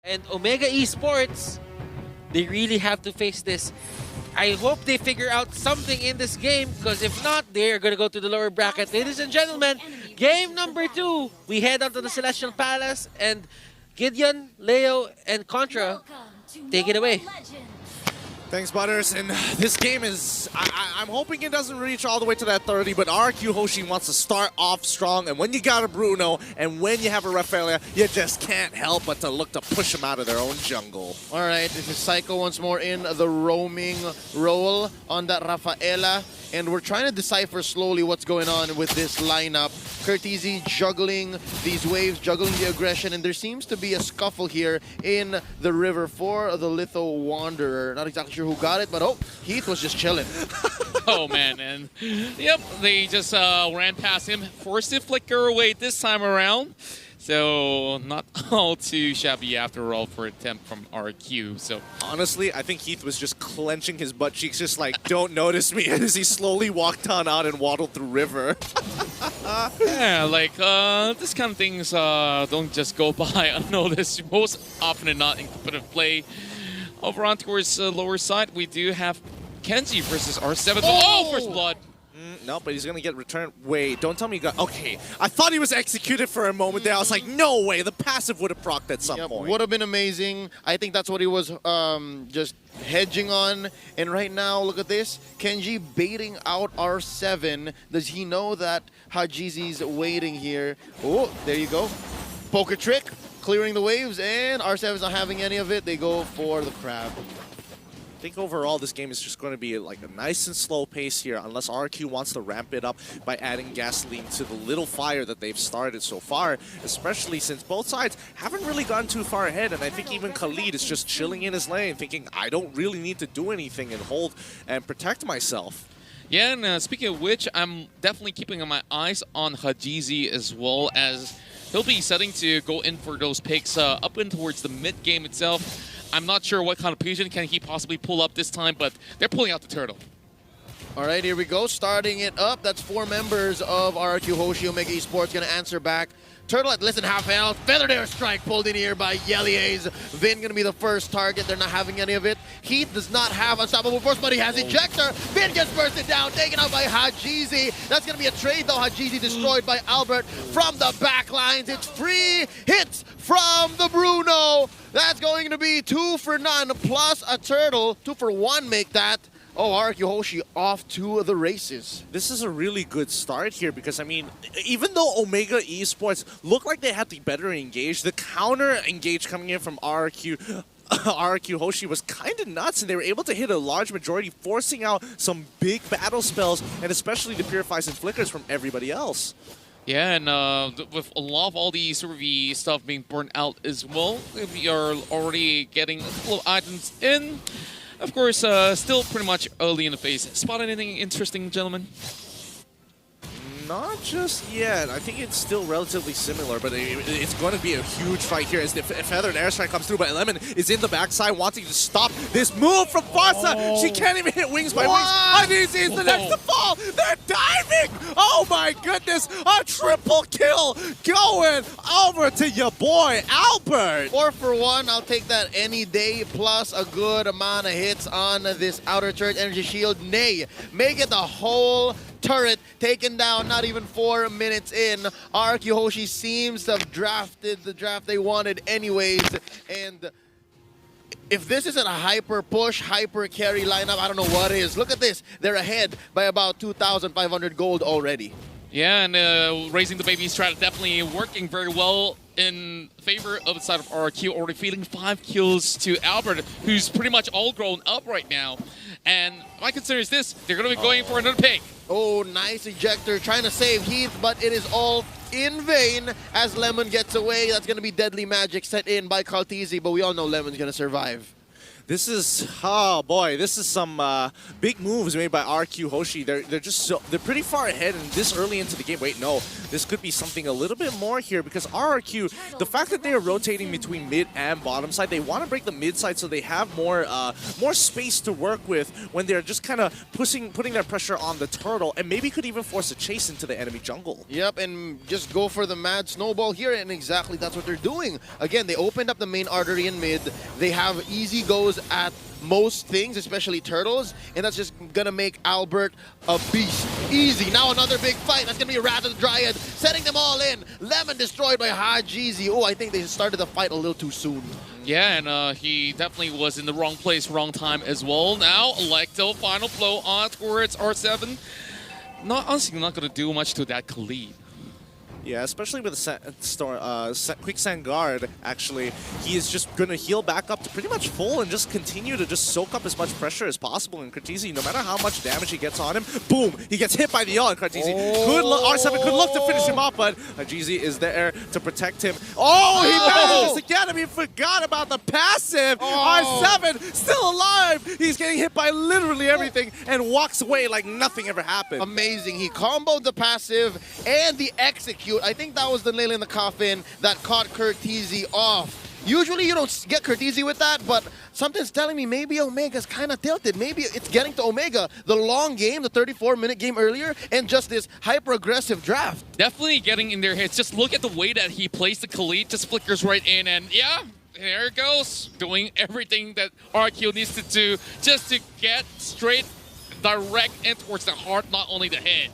And Omega Esports, they really have to face this. I hope they figure out something in this game, because if not, they're going to go to the lower bracket. Ladies and gentlemen, game number 2. We head on to the Celestial Palace, and Gideon, Leo, and Contra take it away. Thanks, Butters. And this game is, I'm hoping it doesn't reach all the way to that 30, but RRQ Hoshi wants to start off strong. And when you got a Bruno and when you have a Rafaela, you just can't help but to look to push them out of their own jungle. All right, this is Psycho once more in the roaming role on that Rafaela. And we're trying to decipher slowly what's going on with this lineup. Curtizi juggling these waves, juggling the aggression, and there seems to be a scuffle here in the river for the Litho Wanderer. Not exactly sure who got it, but oh, Heath was just chilling. Oh man, and yep, they just ran past him, forced to flicker away this time around. So not all too shabby after all for attempt from RQ. So honestly, I think Heath was just clenching his butt cheeks, just like, don't notice me, as he slowly walked on out and waddled through river. yeah, like this kind of things don't just go by unnoticed. Most often than not in competitive play. Over on towards the lower side, we do have Kenji versus R7. Oh, first blood. No, but he's going to get returned. Wait, don't tell me you got... Okay, I thought he was executed for a moment there. I was like, no way, the passive would have procced at some point. Would have been amazing. I think that's what he was just hedging on. And right now, look at this. Kenji baiting out R7. Does he know that Hajizi's waiting here? Oh, there you go. Poker trick, clearing the waves, and R7's not having any of it. They go for the crab. I think overall this game is just going to be like a nice and slow pace here, unless RQ wants to ramp it up by adding gasoline to the little fire that they've started so far, especially since both sides haven't really gotten too far ahead. And I think even Khalid is just chilling in his lane, thinking, I don't really need to do anything and hold and protect myself. Yeah, and speaking of which, I'm definitely keeping my eyes on Hajizi as well, as he'll be setting to go in for those picks up in towards the mid game itself. I'm not sure what kind of patient can he possibly pull up this time, but they're pulling out the turtle. All right, here we go. Starting it up. That's 4 members of RRQ Hoshi. Omega Esports going to answer back. Turtle at less than half health. Feathered air strike pulled in here by Yelia's. Vin going to be the first target. They're not having any of it. Heath does not have unstoppable force, but he has ejector. Vin gets bursted down, taken out by Hajizi. That's going to be a trade, though. Hajizi destroyed by Albert from the back lines. It's free hits from the Bruno. That's going to be 2 for none plus a turtle. 2 for 1 make that. Oh, RRQ Hoshi off to the races. This is a really good start here because, I mean, even though Omega Esports look like they had the better engage, the counter engage coming in from RRQ Hoshi was kind of nuts, and they were able to hit a large majority, forcing out some big battle spells, and especially the Purifies and Flickers from everybody else. Yeah, and with a lot of all the Survey stuff being burnt out as well, we are already getting a couple of items in. Of course, still pretty much early in the phase. Spot anything interesting, gentlemen? Not just yet. I think it's still relatively similar, but it's going to be a huge fight here as the Feathered Airstrike comes through, but Lemon is in the backside wanting to stop this move from Farsa. Oh. She can't even hit Wings by Wings. Hajizi is the next to fall. They're diving. Oh my goodness. A triple kill going over to your boy, Albert. 4 for 1. I'll take that any day, plus a good amount of hits on this Outer Turret Energy Shield. Nay, make it the whole turret taken down not even 4 minutes in. RRQ Hoshi seems to have drafted the draft they wanted anyways, and if this isn't a hyper push, hyper carry lineup, I don't know what is. Look at this. They're ahead by about 2,500 gold already. Yeah, and raising the baby strat definitely working very well in favor of the side of RRQ, already feeding 5 kills to Albert, who's pretty much all grown up right now. And my concern is this, they're going to be going for another pick. Oh, nice ejector, trying to save Heath, but it is all in vain as Lemon gets away. That's going to be deadly magic set in by Kaltizi, but we all know Lemon's going to survive. This is, oh boy, this is some big moves made by RRQ Hoshi. They're just they're pretty far ahead and this early into the game. Wait, no, this could be something a little bit more here because RRQ, the fact that they are rotating between mid and bottom side, they want to break the mid side so they have more space to work with when they're just kind of putting their pressure on the turtle and maybe could even force a chase into the enemy jungle. Yep, and just go for the mad snowball here, and exactly that's what they're doing. Again, they opened up the main artery in mid. They have easy goes at most things, especially turtles, and that's just gonna make Albert a beast. Easy. Now another big fight. That's gonna be a Wrath of the Dryad, setting them all in. Lemon destroyed by Hajizi. Oh, I think they started the fight a little too soon. Yeah, and he definitely was in the wrong place, wrong time as well. Now, Electo, final blow on towards R7. Honestly, not going to do much to that Khalid. Yeah, especially with the Quicksand Guard, actually. He is just going to heal back up to pretty much full and just continue to just soak up as much pressure as possible. And Kartizi, no matter how much damage he gets on him, boom, he gets hit by the yaw. And Kartizi, R7 could look to finish him off, but Hajizi is there to protect him. Oh, he manages to get him. He forgot about the passive. R7 still alive. He's getting hit by literally everything and walks away like nothing ever happened. Amazing. He comboed the passive and the execute. I think that was the nail in the coffin that caught Kartizi off. Usually you don't get Kartizi with that, but something's telling me maybe Omega's kind of tilted. Maybe it's getting to Omega. The long game, the 34-minute game earlier, and just this hyper-aggressive draft. Definitely getting in their heads. Just look at the way that he plays the Khalid, just flickers right in, and yeah, there it goes. Doing everything that RRQ needs to do just to get straight, direct, and towards the heart, not only the head.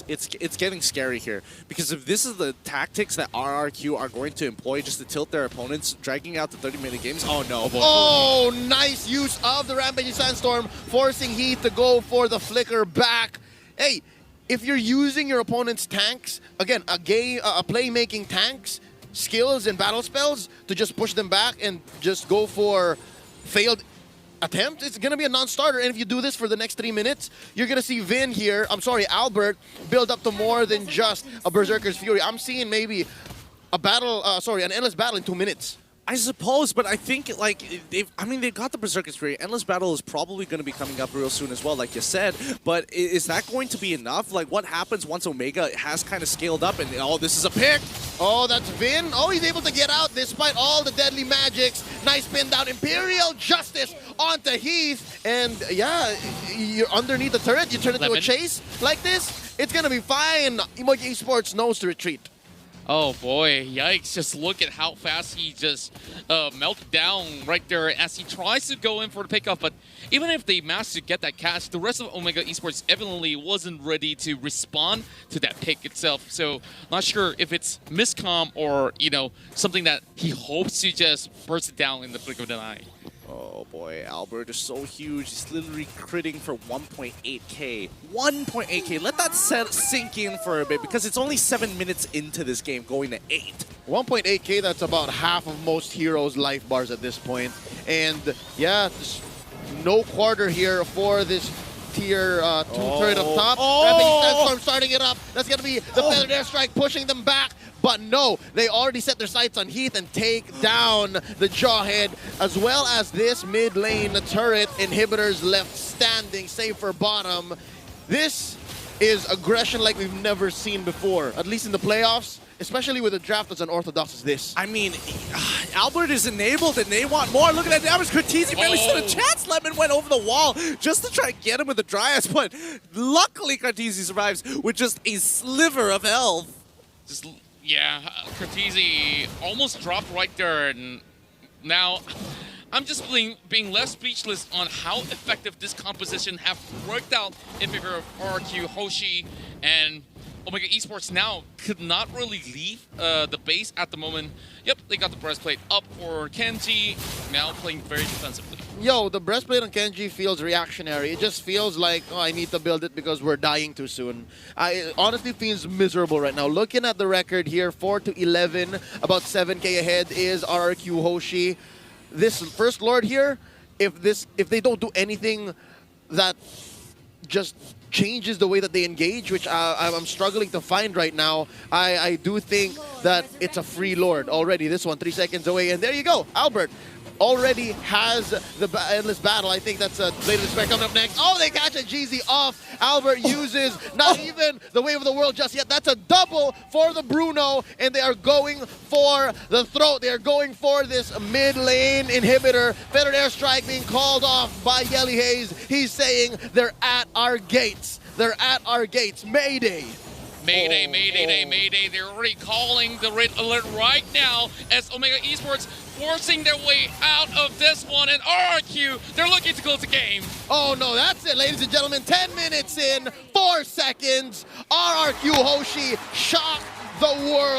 It's getting scary here because if this is the tactics that RRQ are going to employ just to tilt their opponents, dragging out the 30-minute games, oh no. Oh, nice use of the Rampaging Sandstorm, forcing Heath to go for the flicker back. Hey, if you're using your opponent's tanks, again, a playmaking tanks, skills and battle spells to just push them back and just go for failed attempt, it's going to be a non-starter. And if you do this for the next 3 minutes, you're going to see Albert build up to more than just a Berserker's Fury. I'm seeing maybe a battle, an endless battle in 2 minutes. I suppose, but I think like they've got the Berserker's Fury. Endless Battle is probably going to be coming up real soon as well, like you said. But is that going to be enough? Like, what happens once Omega has kind of scaled up and oh, this is a pick? Oh, that's Vin. Oh, he's able to get out despite all the deadly magics. Nice spin down, Imperial Justice onto Heath, and yeah, you're underneath the turret. You turn it into a chase like this. It's gonna be fine. Emoji Esports knows to retreat. Oh boy, yikes. Just look at how fast he just melted down right there as he tries to go in for the pickoff. But even if they managed to get that catch, the rest of Omega Esports evidently wasn't ready to respond to that pick itself. So not sure if it's miscomm or, you know, something that he hopes to just burst it down in the blink of an eye. Oh boy, Albert is so huge. He's literally critting for 1.8k. 1.8k. Let that sink in for a bit because it's only 7 minutes into this game going to 8. 1.8k, that's about half of most heroes' life bars at this point. And yeah, no quarter here for this tier 2 turret up top. Rampaging Sandstorm starting it up. That's going to be the Feathered Airstrike pushing them back. But no, they already set their sights on Heath and take down the Jawhead, as well as this mid lane turret. Inhibitors left standing, save for bottom. This is aggression like we've never seen before, at least in the playoffs, especially with a draft as unorthodox as this. I mean, Albert is enabled and they want more. Look at that damage. Kartizi barely stood a chance. Lemon went over the wall just to try and get him with the Dryas, but luckily Kartizi survives with just a sliver of health. Yeah, Kartizi almost dropped right there, and now I'm just being less speechless on how effective this composition have worked out in favor of RRQ, Hoshi, and Omega Esports now could not really leave the base at the moment. Yep, they got the breastplate up for Kenji, now playing very defensively. Yo, the breastplate on Kenji feels reactionary. It just feels like, oh, I need to build it because we're dying too soon. It honestly feels miserable right now. Looking at the record here, 4-11, about 7k ahead is RRQ Hoshi. This First Lord here, if they don't do anything that just changes the way that they engage, which I'm struggling to find right now, I do think that it's a free Lord already. This one, 3 seconds away, and there you go, Albert. already has the endless battle. I think that's a Blade of Despair coming up next. Oh, they catch a GZ off. Albert uses not even the Wave of the World just yet. That's a double for the Bruno, and they are going for the throat. They are going for this mid lane inhibitor. Feathered Airstrike being called off by Yelly Hayes. He's saying they're at our gates. They're at our gates. Mayday. Mayday, mayday, mayday. They're already calling the red alert right now as Omega Esports forcing their way out of this one. And RRQ, they're looking to close the game. Oh no, that's it, ladies and gentlemen. 10 minutes in, 4 seconds. RRQ Hoshi shock the world.